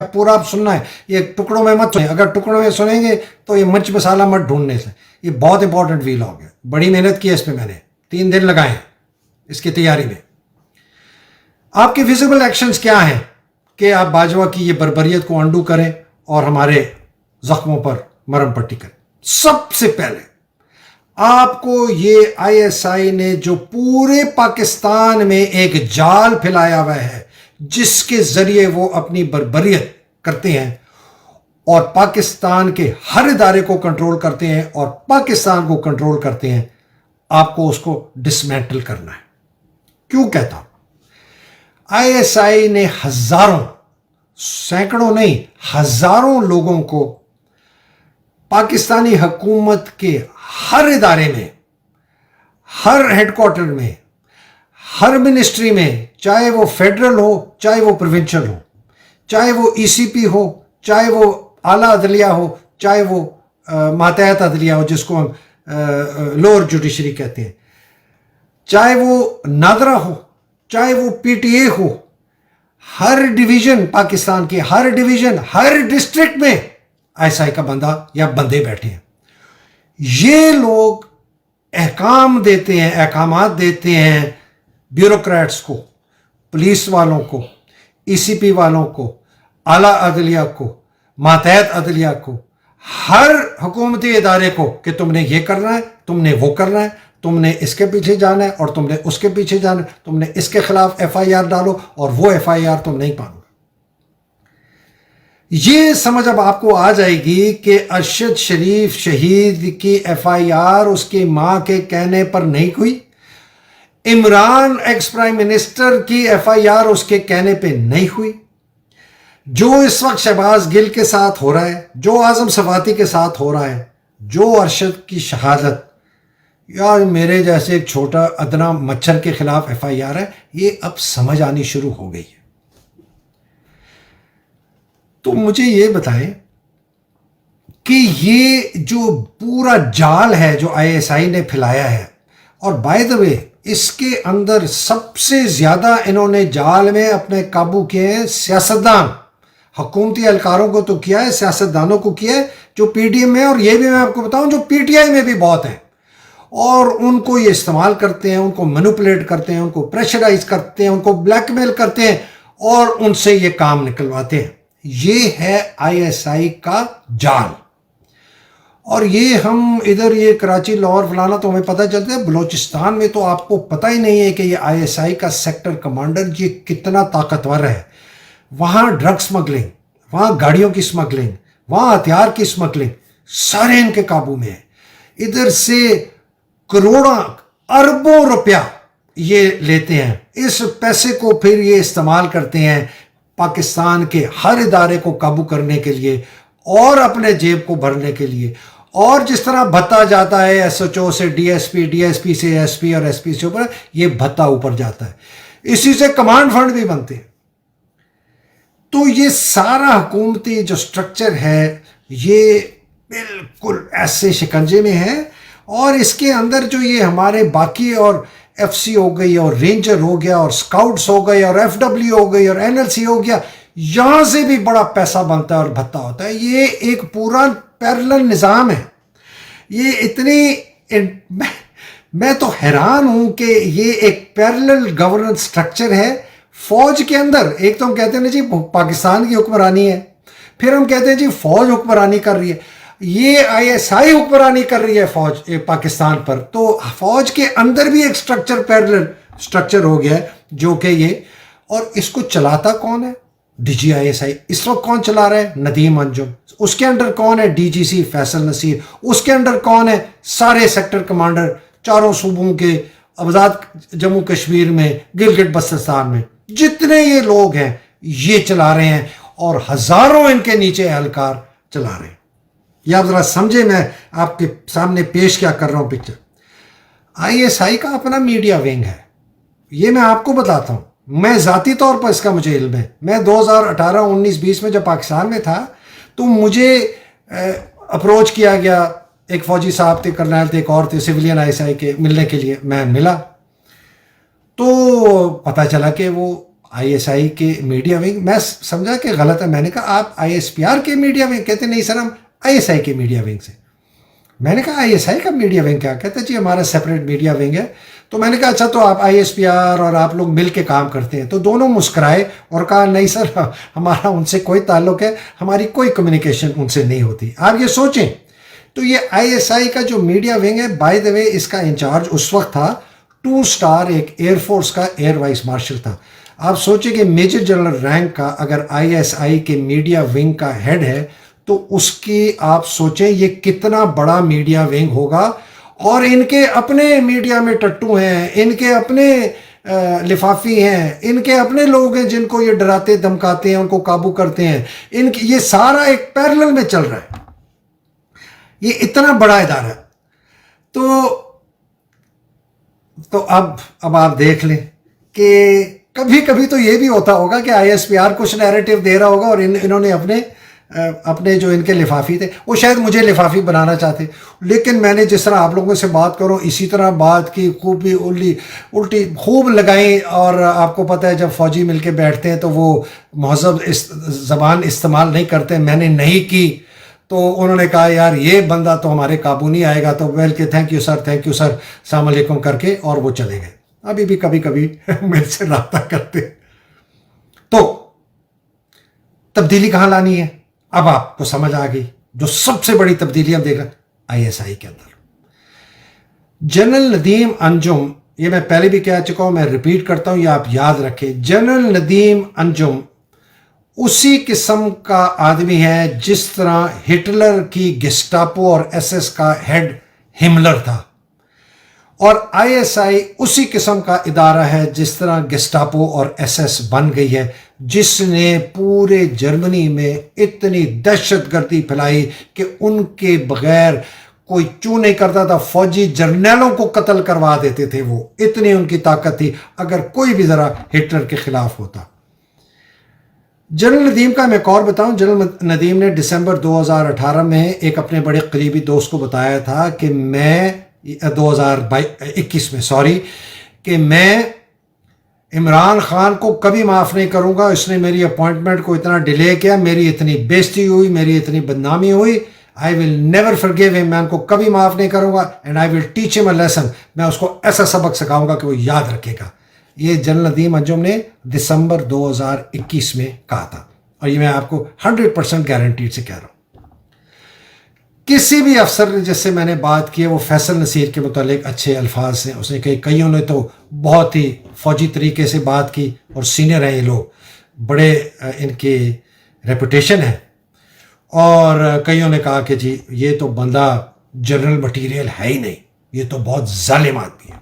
پورا آپ سننا ہے، یہ ٹکڑوں میں مت سنیں، اگر ٹکڑوں میں سنیں گے تو یہ مرچ مسالہ مت ڈھونڈنے سے. یہ بہت امپورٹنٹ ویلاگ ہے، بڑی محنت کی ہے اس پہ، میں نے 3 دن لگائے ہیں اس کی تیاری میں. آپ کے ویزیبل ایکشنز کیا ہیں کہ آپ باجوہ کی یہ بربریت کو انڈو کریں اور ہمارے زخموں پر مرہم پٹی کریں؟ سب سے پہلے آپ کو یہ آئی ایس آئی نے جو پورے پاکستان میں ایک جال پھیلایا ہوا ہے جس کے ذریعے وہ اپنی بربریت کرتے ہیں اور پاکستان کے ہر ادارے کو کنٹرول کرتے ہیں اور پاکستان کو کنٹرول کرتے ہیں، آپ کو اس کو ڈسمینٹل کرنا ہے. کیوں کہتا ہوں؟ آئی ایس آئی نے ہزاروں، سینکڑوں نہیں، ہزاروں لوگوں کو پاکستانی حکومت کے ہر ادارے میں، ہر ہیڈ کوارٹر میں، ہر منسٹری میں، چاہے وہ فیڈرل ہو چاہے وہ پروونشل ہو، چاہے وہ ای سی پی ہو چاہے وہ اعلیٰ عدلیہ ہو چاہے وہ ماتحت عدلیہ ہو جس کو ہم لوور جوڈیشری کہتے ہیں، چاہے وہ نادرا ہو چاہے وہ P T A who, Hare division, Pakistan کے ہر ڈویژن، ہر ڈسٹرکٹ میں آئی ایس آئی کا بندہ یا بندے بیٹھے ہیں. یہ لوگ احکام دیتے ہیں، احکامات دیتے ہیں بیوروکریٹس کو، پولیس والوں کو، ای سی پی والوں کو، اعلیٰ عدلیہ کو، ماتحت عدلیہ کو، ہر حکومتی ادارے کو کہ تم نے یہ کرنا ہے، تم نے وہ کرنا ہے، تم نے اس کے پیچھے جانا ہے اور تم نے اس کے پیچھے جانا ہے، تم نے اس کے خلاف ایف آئی آر ڈالو اور وہ ایف آئی آر تم نہیں پاؤ گے. یہ سمجھ اب آپ کو آ جائے گی کہ ارشد شریف شہید کی ایف آئی آر اس کی ماں کے کہنے پر نہیں ہوئی، عمران ایکس پرائم منسٹر کی ایف آئی آر اس کے کہنے پہ نہیں ہوئی، جو اس وقت شہباز گل کے ساتھ ہو رہا ہے، جو اعظم صفاتی کے ساتھ ہو رہا ہے، جو ارشد کی شہادت، یار میرے جیسے ایک چھوٹا ادنا مچھر کے خلاف ایف آئی آر ہے، یہ اب سمجھ آنی شروع ہو گئی ہے. تو مجھے یہ بتائیں کہ یہ جو پورا جال ہے جو آئی ایس آئی نے پھیلایا ہے، اور بائی دا وے اس کے اندر سب سے زیادہ انہوں نے جال میں اپنے قابو کیے ہیں سیاستدان، حکومتی اہلکاروں کو تو کیا ہے، سیاستدانوں کو کیا ہے جو پی ٹی ایم میں، اور یہ بھی میں آپ کو بتاؤں جو پی ٹی آئی میں بھی بہت ہیں، اور ان کو یہ استعمال کرتے ہیں، ان کو مینوپولیٹ کرتے ہیں، ان کو پریشرائز کرتے ہیں، ان کو بلیک میل کرتے ہیں اور ان سے یہ کام نکلواتے ہیں. یہ ہے آئی ایس آئی کا جال. اور یہ ہم ادھر یہ کراچی لاہور فلانا تو ہمیں پتہ چلتا ہے، بلوچستان میں تو آپ کو پتہ ہی نہیں ہے کہ یہ آئی ایس آئی کا سیکٹر کمانڈر یہ کتنا طاقتور ہے. وہاں ڈرگ سمگلنگ، وہاں گاڑیوں کی سمگلنگ، وہاں ہتھیار کی سمگلنگ سارے ان کے قابو میں ہیں. ادھر سے کروڑوں اربوں روپیہ یہ لیتے ہیں، اس پیسے کو پھر یہ استعمال کرتے ہیں پاکستان کے ہر ادارے کو قابو کرنے کے لیے اور اپنے جیب کو بھرنے کے لیے. اور جس طرح بھتا جاتا ہے ایس ایچ او سے D S P, D S P سے ایس پی اور ایس پی سے اوپر، یہ بھتا اوپر جاتا ہے، اسی سے کمانڈ فنڈ بھی بنتے ہیں. تو یہ سارا حکومتی جو سٹرکچر ہے یہ بالکل ایسے شکنجے میں ہے. اور اس کے اندر جو یہ ہمارے باقی اور ایف سی ہو گئی اور رینجر ہو گیا اور سکاؤٹس ہو گئی اور ایف ڈبلیو ہو گئی اور این ایل سی ہو گیا، یہاں سے بھی بڑا پیسہ بنتا ہے اور بھتا ہوتا ہے. یہ ایک پورا پیرلل نظام ہے. یہ اتنی میں تو حیران ہوں کہ یہ ایک پیرلل گورننس سٹرکچر ہے فوج کے اندر. ایک تو ہم کہتے ہیں جی پاکستان کی حکمرانی ہے، پھر ہم کہتے ہیں جی فوج حکمرانی کر رہی ہے. یہ آئی ایس آئی حکمرانی کر رہی ہے فوج پاکستان پر. تو فوج کے اندر بھی ایک سٹرکچر پیرلل سٹرکچر ہو گیا ہے جو کہ یہ، اور اس کو چلاتا کون ہے؟ D G I S I. اس وقت کون چلا رہا ہے؟ ندیم انجم. اس کے انڈر کون ہے؟ ڈی جی سی فیصل نصیر. اس کے انڈر کون ہے؟ سارے سیکٹر کمانڈر چاروں صوبوں کے، آزاد جموں کشمیر میں، گلگت بلتستان میں جتنے یہ لوگ ہیں یہ چلا رہے ہیں، اور ہزاروں ان کے نیچے اہلکار چلا رہے ہیں. یہ آپ ذرا سمجھے میں آپ کے سامنے پیش کیا کر رہا ہوں پکچر. آئی ایس آئی کا اپنا میڈیا ونگ ہے، یہ میں آپ کو بتاتا ہوں. میں ذاتی طور پر اس کا مجھے علم ہے. میں 2018 19 20 میں جب پاکستان میں تھا تو مجھے اپروچ کیا گیا، ایک فوجی صاحب تھے، کرنیل تھے، ایک اور تھے سویلین آئی ایس آئی کے، ملنے کے لیے میں ملا. تو پتہ چلا کہ وہ آئی ایس آئی کے میڈیا ونگ. میں سمجھا کہ غلط ہے. میں نے کہا آپ آئی ایس پی آر کے میڈیا ونگ؟ کہتے نہیں سر ہم آئی ایس آئی کے میڈیا ونگ سے. میں نے کہا آئی ایس آئی کا میڈیا ونگ کیا؟ کہتے جی ہمارا سپریٹ میڈیا ونگ ہے. تو میں نے کہا اچھا تو آپ آئی ایس پی آر اور آپ لوگ مل کے کام کرتے ہیں؟ تو دونوں مسکرائے اور کہا نہیں سر ہمارا ان سے کوئی تعلق ہے, ہماری کوئی کمیونیکیشن ان سے نہیں ہوتی. آپ یہ سوچیں. تو یہ آئی ایس آئی کا جو میڈیا ونگ ہے, بائی دا وے اس کا انچارج اس وقت تھا 2 اسٹار ایک ایئر فورس کا ایئر وائس مارشل تھا. آپ سوچیں کہ میجر جنرل رینک کا اگر آئی ایس آئی کے میڈیا ونگ کا ہیڈ ہے تو اس کی آپ سوچیں یہ کتنا بڑا میڈیا ونگ ہوگا. اور ان کے اپنے میڈیا میں ٹٹو ہیں, ان کے اپنے لفافی ہیں, ان کے اپنے لوگ ہیں جن کو یہ ڈراتے دھمکاتے ہیں, ان کو قابو کرتے ہیں. یہ سارا ایک پیرلل میں چل رہا ہے. یہ اتنا بڑا ادارہ ہے. تو اب آپ دیکھ لیں کہ کبھی کبھی تو یہ بھی ہوتا ہوگا کہ آئی ایس پی آر کچھ نیریٹو دے رہا ہوگا اور انہوں نے اپنے جو ان کے لفافی تھے وہ شاید مجھے لفافی بنانا چاہتے. لیکن میں نے جس طرح آپ لوگوں سے بات کروں اسی طرح بات کی, خوبی الٹی خوب لگائیں. اور آپ کو پتہ ہے جب فوجی مل کے بیٹھتے ہیں تو وہ مہذب زبان استعمال نہیں کرتے. میں نے نہیں کی تو انہوں نے کہا یار یہ بندہ تو ہمارے قابو نہیں آئے گا, تو ویل کہ تھینک یو سر السلام علیکم کر کے اور وہ چلے گئے. ابھی بھی کبھی کبھی میرے سے رابطہ کرتے. تو تبدیلی کہاں لانی ہے؟ اب آپ کو سمجھ آ گئی. جو سب سے بڑی تبدیلی ہم دیکھ رہے ہیں آئی ایس آئی کے اندر. جنرل ندیم انجم, یہ میں پہلے بھی کہہ چکا ہوں, میں ریپیٹ کرتا ہوں, یہ آپ یاد رکھیں. جنرل ندیم انجم اسی قسم کا آدمی ہے جس طرح ہٹلر کی گیسٹاپو اور ایس ایس کا ہیڈ ہملر تھا. اور آئی ایس آئی اسی قسم کا ادارہ ہے جس طرح گیسٹاپو اور ایس ایس بن گئی ہے, جس نے پورے جرمنی میں اتنی دہشت گردی پھیلائی کہ ان کے بغیر کوئی چوں نہیں کرتا تھا. فوجی جرنیلوں کو قتل کروا دیتے تھے. وہ اتنی ان کی طاقت تھی اگر کوئی بھی ذرا ہٹلر کے خلاف ہوتا. جنرل ندیم کا میں ایک اور بتاؤں. جنرل ندیم نے دسمبر 2018 میں ایک اپنے بڑے قریبی دوست کو بتایا تھا کہ میں 2021 میں کہ میں عمران خان کو کبھی معاف نہیں کروں گا. اس نے میری اپوائنٹمنٹ کو اتنا ڈیلے کیا, میری اتنی بےزتی ہوئی, میری اتنی بدنامی ہوئی. I will never forgive him. میں ان کو کبھی معاف نہیں کروں گا. And I will teach him a lesson. میں اس کو ایسا سبق سکھاؤں گا کہ وہ یاد رکھے گا. یہ جنرل ندیم انجم نے دسمبر 2021 میں کہا تھا, اور یہ میں آپ کو 100% گارنٹیڈ سے کہہ رہا ہوں. کسی بھی افسر جس سے میں نے بات کی ہے وہ فیصل نصیر کے متعلق اچھے الفاظ سے اس نے کئیوں نے تو بہت ہی فوجی طریقے سے بات کی, اور سینئر ہیں یہ لوگ, بڑے ان کی ریپوٹیشن ہے. اور کئیوں نے کہا کہ جی یہ تو بندہ جنرل مٹیریل ہے ہی نہیں, یہ تو بہت ظالم آدمی ہے.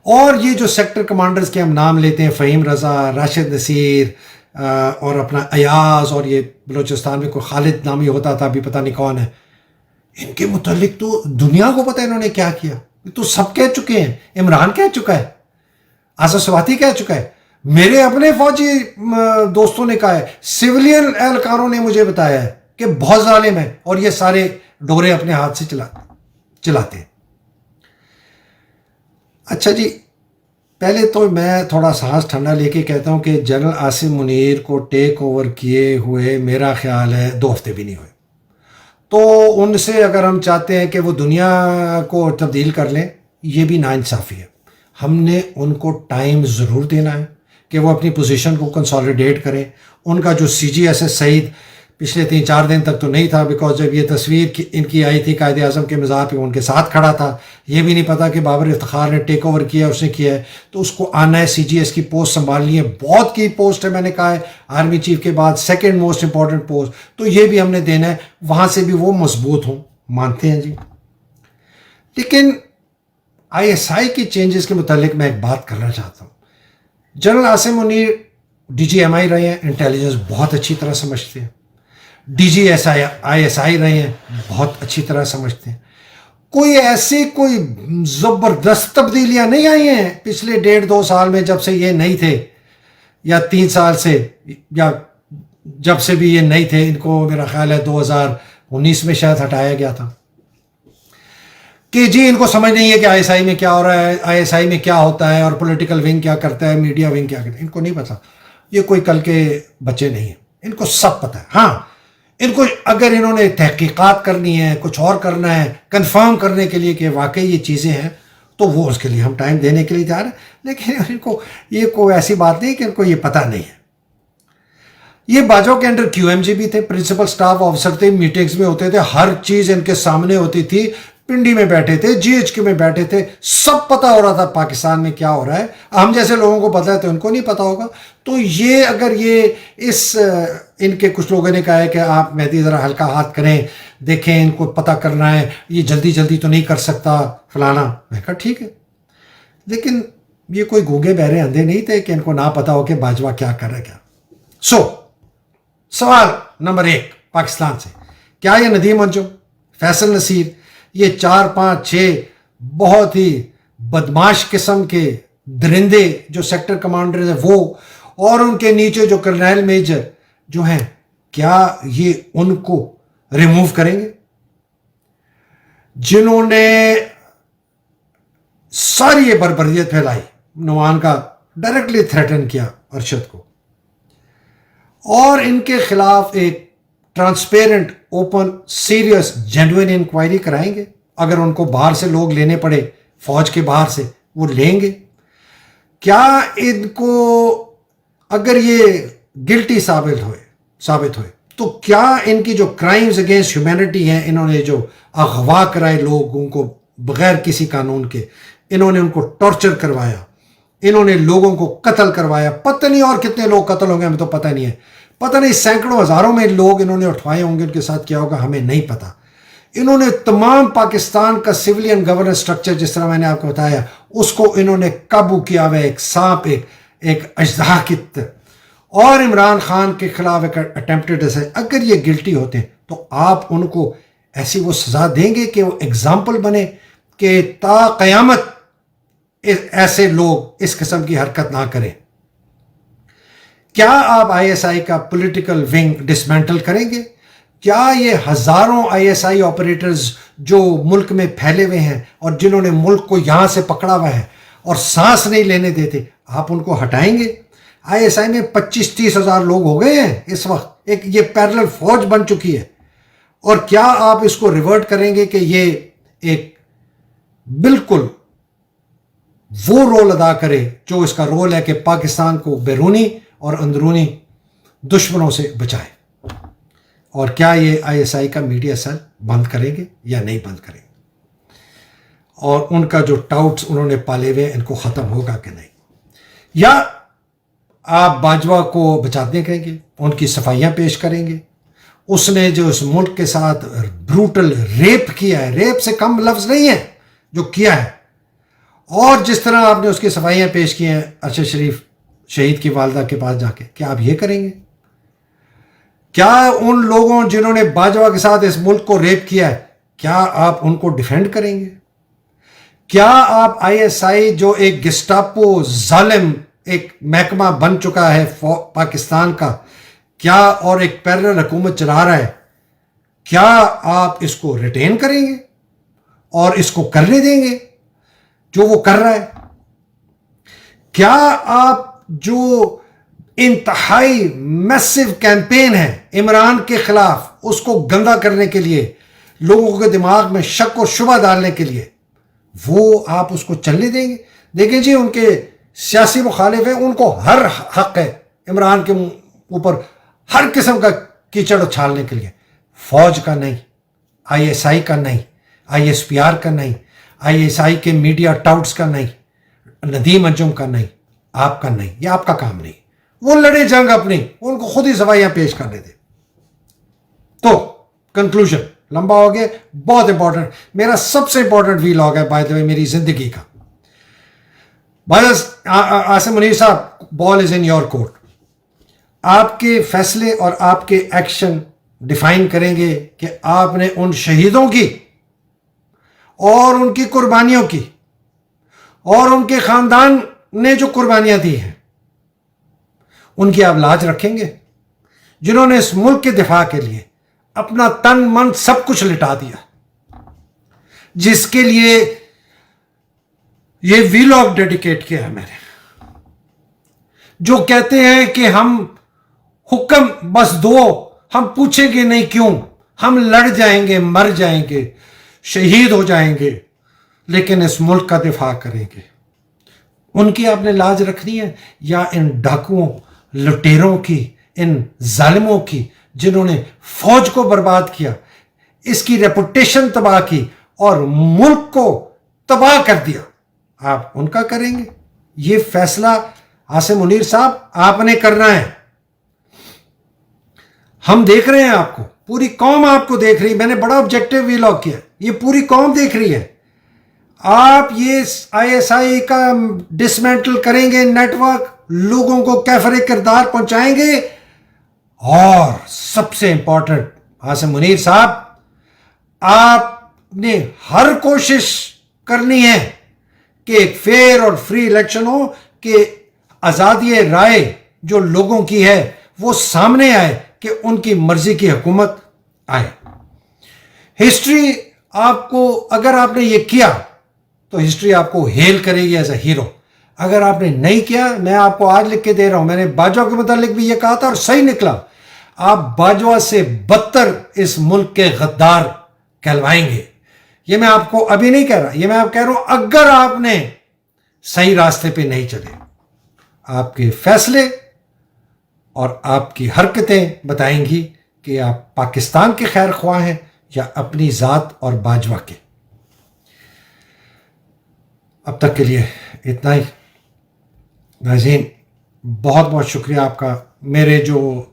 اور یہ جو سیکٹر کمانڈرز کے ہم نام لیتے ہیں, فہیم رضا, راشد نصیر اور اپنا ایاز, اور یہ بلوچستان میں کوئی خالد نامی ہوتا تھا, ابھی پتہ نہیں کون ہے, ان کے متعلق تو دنیا کو پتہ ہے انہوں نے کیا کیا. تو سب کہہ چکے ہیں. عمران کہہ چکا ہے, آصف سواتی کہہ چکا ہے, میرے اپنے فوجی دوستوں نے کہا ہے, سویلین اہلکاروں نے مجھے بتایا ہے کہ بہت ظالم ہے, اور یہ سارے ڈورے اپنے ہاتھ سے چلاتے ہیں. اچھا جی, پہلے تو میں تھوڑا سانس ٹھنڈا لے کے کہتا ہوں کہ جنرل عاصم منیر کو ٹیک اوور کیے ہوئے میرا خیال ہے 2 ہفتے بھی نہیں ہوئے. تو ان سے اگر ہم چاہتے ہیں کہ وہ دنیا کو تبدیل کر لیں, یہ بھی ناانصافی ہے. ہم نے ان کو ٹائم ضرور دینا ہے کہ وہ اپنی پوزیشن کو کنسالیڈیٹ کریں. ان کا جو سی جی ایس ایس سعید پچھلے 3-4 دن تک تو نہیں تھا, بیکاز جب یہ تصویر ان کی آئی تھی قائد اعظم کے مزار پہ ان کے ساتھ کھڑا تھا. یہ بھی نہیں پتا کہ بابر افتخار نے ٹیک اوور کیا, اس نے کیا ہے, تو اس کو آنا ہے سی جی ایس کی پوسٹ سنبھالنی ہے. بہت کی پوسٹ ہے, میں نے کہا ہے آرمی چیف کے بعد 2nd موسٹ امپورٹنٹ پوسٹ, تو یہ بھی ہم نے دینا ہے. وہاں سے بھی وہ مضبوط ہوں, مانتے ہیں جی. لیکن آئی ایس آئی کی چینجز کے متعلق میں ایک بات کرنا چاہتا ہوں. General Asim Munir D G M I رہے ہیں, انٹیلیجنس بہت اچھی طرح سمجھتے ہیں. D G I S I رہے ہیں, بہت اچھی طرح سمجھتے ہیں. کوئی ایسی کوئی زبردست تبدیلیاں نہیں آئی ہیں پچھلے 1.5-2 سال میں, جب سے یہ نہیں تھے, یا 3 سال سے, یا جب سے بھی یہ نہیں تھے. ان کو میرا خیال ہے 2019 میں شاید ہٹایا گیا تھا. کہ جی ان کو سمجھ نہیں ہے کہ آئی ایس آئی میں کیا ہو رہا ہے، آئی ایس آئی میں کیا ہوتا ہے، اور پولیٹیکل ونگ کیا کرتا ہے، میڈیا ونگ کیا کرتا ہے. ان کو نہیں پتا. یہ کوئی کل کے بچے نہیں ہیں، ان کو سب پتا ہے. ہاں ان کو اگر انہوں نے تحقیقات کرنی ہے، کچھ اور کرنا ہے کنفرم کرنے کے لیے کہ واقعی یہ چیزیں ہیں، تو وہ اس کے لیے ہم ٹائم دینے کے لیے تیار ہیں. لیکن ان کو یہ کوئی ایسی بات نہیں کہ ان کو یہ پتہ نہیں ہے. یہ باجوہ کے انڈر کیو ایم جی بھی تھے، پرنسپل سٹاف آفیسر تھے، میٹنگز میں ہوتے تھے، ہر چیز ان کے سامنے ہوتی تھی. پنڈی میں بیٹھے تھے، جی ایچ کے میں بیٹھے تھے، سب پتہ ہو رہا تھا پاکستان میں کیا ہو رہا ہے. ہم جیسے لوگوں کو پتہ ہے تو ان کو نہیں پتہ ہوگا. تو یہ اگر یہ ان کے کچھ لوگوں نے کہا ہے کہ آپ مہدی ذرا ہلکا ہاتھ کریں، دیکھیں ان کو پتہ کرنا ہے، یہ جلدی جلدی تو نہیں کر سکتا فلانا. میں کہا ٹھیک ہے، لیکن یہ کوئی گونگے بہرے اندھے نہیں تھے کہ ان کو نہ پتہ ہو کہ باجوہ کیا کر رہا ہے. کیا سوال نمبر 1 پاکستان سے، کیا یہ ندیم انجم، فیصل نصیر، یہ 4 5 6 بہت ہی بدماش قسم کے درندے جو سیکٹر کمانڈر ہیں وہ، اور ان کے نیچے جو کرنیل میجر جو ہیں، کیا یہ ان کو ریموو کریں گے؟ جنہوں نے ساری یہ بربریت پھیلائی، نعمان کا ڈائریکٹلی تھریٹن کیا ارشد کو، اور ان کے خلاف ایک transparent, open, serious, genuine inquiry کرائیں گے. اگر ان کو باہر سے لوگ لینے پڑے، فوج کے باہر سے، وہ لیں گے. کیا ان کو اگر یہ گلٹی ثابت ہوئے تو کیا ان کی جو کرائمز اگینسٹ ہیومینٹی ہیں، انہوں نے جو اغوا کرائے لوگوں کو بغیر کسی قانون کے، انہوں نے ان کو ٹارچر کروایا، انہوں نے لوگوں کو قتل کروایا، پتہ نہیں اور کتنے لوگ قتل ہوں گے ہمیں تو پتہ نہیں ہے، پتہ نہیں سینکڑوں ہزاروں میں لوگ انہوں نے اٹھوائے ہوں گے، ان کے ساتھ کیا ہوگا ہمیں نہیں پتہ. انہوں نے تمام پاکستان کا سویلین گورننس سٹرکچر، جس طرح میں نے آپ کو بتایا، اس کو انہوں نے قابو کیا ہوا ہے، ایک سانپ، ایک اژدہا کی طرح. اور عمران خان کے خلاف ایک اٹیمپٹڈ ہے. اگر یہ گلٹی ہوتے ہیں تو آپ ان کو ایسی وہ سزا دیں گے کہ وہ ایگزامپل بنے کہ تا قیامت ایسے لوگ اس قسم کی حرکت نہ کریں. کیا آپ آئی ایس آئی کا پولیٹیکل ونگ ڈسمینٹل کریں گے؟ کیا یہ ہزاروں آئی ایس آئی آپریٹرز جو ملک میں پھیلے ہوئے ہیں اور جنہوں نے ملک کو یہاں سے پکڑا ہوا ہے اور سانس نہیں لینے دیتے، آپ ان کو ہٹائیں گے؟ آئی ایس آئی میں 25-30 ہزار لوگ ہو گئے ہیں اس وقت، ایک یہ پیرلل فوج بن چکی ہے. اور کیا آپ اس کو ریورٹ کریں گے کہ یہ ایک بالکل وہ رول ادا کرے جو اس کا رول ہے کہ پاکستان کو بیرونی اور اندرونی دشمنوں سے بچائے؟ اور کیا یہ آئی ایس آئی کا میڈیا سیل بند کریں گے یا نہیں بند کریں گے؟ اور ان کا جو ٹاؤٹس انہوں نے پالے ہوئے ان کو ختم ہوگا کہ نہیں؟ یا آپ باجوہ کو بچاتے کہیں گے، ان کی صفائیاں پیش کریں گے؟ اس نے جو اس ملک کے ساتھ بروٹل ریپ کیا ہے، ریپ سے کم لفظ نہیں ہے جو کیا ہے، اور جس طرح آپ نے اس کی صفائیاں پیش کی ہیں ارشد شریف شہید کی والدہ کے پاس جا کے، کیا آپ یہ کریں گے؟ کیا ان لوگوں جنہوں نے باجوہ کے ساتھ اس ملک کو ریپ کیا ہے، کیا آپ ان کو ڈیفینڈ کریں گے؟ کیا آپ آئی ایس آئی جو ایک گسٹاپو ظالم ایک محکمہ بن چکا ہے پاکستان کا، کیا اور ایک پیرلل حکومت چلا رہا ہے، کیا آپ اس کو ریٹین کریں گے اور اس کو کرنے دیں گے جو وہ کر رہا ہے؟ کیا آپ جو انتہائی میسو کیمپین ہے عمران کے خلاف، اس کو گندا کرنے کے لیے، لوگوں کے دماغ میں شک و شبہ ڈالنے کے لیے، وہ آپ اس کو چلنے دیں گے؟ دیکھیں جی، ان کے سیاسی مخالف ہیں، ان کو ہر حق ہے عمران کے اوپر ہر قسم کا کیچڑ اچھالنے کے لیے. فوج کا نہیں، آئی ایس آئی کا نہیں، آئی ایس پی آر کا نہیں، آئی ایس آئی کے میڈیا ٹاؤٹس کا نہیں، ندیم انجم کا نہیں، آپ کا نہیں، یہ آپ کا کام نہیں. وہ لڑے جنگ اپنی، ان کو خود ہی صفائیاں پیش کرنے دے. تو کنکلوژن لمبا ہو گیا، بہت امپورٹنٹ، میرا سب سے امپورٹنٹ ویلاگ ہے بائی دا وے میری زندگی کا. عاصم منیر صاحب، بال از ان یور کورٹ. آپ کے فیصلے اور آپ کے ایکشن ڈیفائن کریں گے کہ آپ نے ان شہیدوں کی اور ان کی قربانیوں کی اور ان کے خاندان نے جو قربانیاں دی ہیں، ان کی آپ لاج رکھیں گے، جنہوں نے اس ملک کے دفاع کے لیے اپنا تن من سب کچھ لٹا دیا. جس کے لیے یہ ویلاگ ڈیڈیکیٹ کیا ہے میں نے، جو کہتے ہیں کہ ہم حکم بس دو، ہم پوچھیں گے نہیں کیوں، ہم لڑ جائیں گے، مر جائیں گے، شہید ہو جائیں گے، لیکن اس ملک کا دفاع کریں گے. ان کی آپ نے لاج رکھنی ہے یا ان ڈاکوؤں، لٹیروں کی، ان ظالموں کی جنہوں نے فوج کو برباد کیا، اس کی ریپوٹیشن تباہ کی اور ملک کو تباہ کر دیا، آپ ان کا کریں گے؟ یہ فیصلہ عاصم منیر صاحب آپ نے کرنا ہے. ہم دیکھ رہے ہیں آپ کو، پوری قوم آپ کو دیکھ رہی ہے. میں نے بڑا آبجیکٹو ویلاگ کیا، یہ پوری قوم دیکھ رہی ہے. آپ یہ آئی ایس آئی کا ڈسمینٹل کریں گے نیٹ ورک، لوگوں کو کیفر کردار پہنچائیں گے، اور سب سے امپورٹنٹ عاصم منیر صاحب، آپ نے ہر کوشش کرنی ہے کہ ایک فیئر اور فری الیکشن ہو، کہ آزادی رائے جو لوگوں کی ہے وہ سامنے آئے، کہ ان کی مرضی کی حکومت آئے. ہسٹری آپ کو، اگر آپ نے یہ کیا تو ہسٹری آپ کو ہیل کرے گی ایز اے ہیرو. اگر آپ نے نہیں کیا، میں آپ کو آج لکھ کے دے رہا ہوں، میں نے باجوہ کے متعلق بھی یہ کہا تھا اور صحیح نکلا، آپ باجوہ سے بدتر اس ملک کے غدار کہلوائیں گے. یہ میں آپ کو ابھی نہیں کہہ رہا، یہ میں آپ کہہ رہا ہوں اگر آپ نے صحیح راستے پہ نہیں چلے. آپ کے فیصلے اور آپ کی حرکتیں بتائیں گی کہ آپ پاکستان کے خیر خواہ ہیں یا اپنی ذات اور باجوہ کے. اب تک کے لیے اتنا ہی. ناظرین، بہت بہت شکریہ آپ کا. میرے جو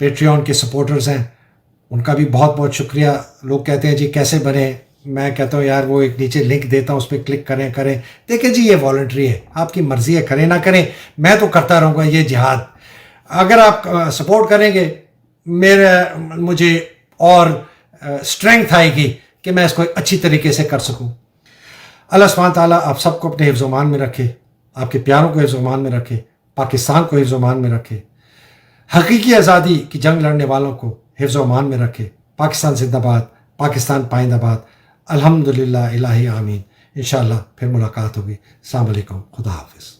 پیٹریون کے سپورٹرز ہیں ان کا بھی بہت بہت شکریہ. لوگ کہتے ہیں جی کیسے بنے، میں کہتا ہوں یار وہ ایک نیچے لنک دیتا ہوں، اس پہ کلک کریں. دیکھیں جی یہ والنٹری ہے، آپ کی مرضی ہے، کریں نہ کریں، میں تو کرتا رہوں گا یہ جہاد. اگر آپ سپورٹ کریں گے مجھے اور اسٹرینگتھ آئے گی کہ میں اس کو اچھی طریقے سے کر سکوں. اللہ سبحانہ تعالیٰ آپ سب کو اپنے حفظ و امان میں رکھے، آپ کے پیاروں کو حفظ و امان میں رکھے، پاکستان کو حفظ و امان میں رکھے، حقیقی آزادی کی جنگ لڑنے والوں کو حفظ و امان میں رکھے. پاکستان زندہ باد، پاکستان پائندہ باد. الحمدللہ، الہی آمین. انشاءاللہ پھر ملاقات ہوگی. السلام علیکم، خدا حافظ.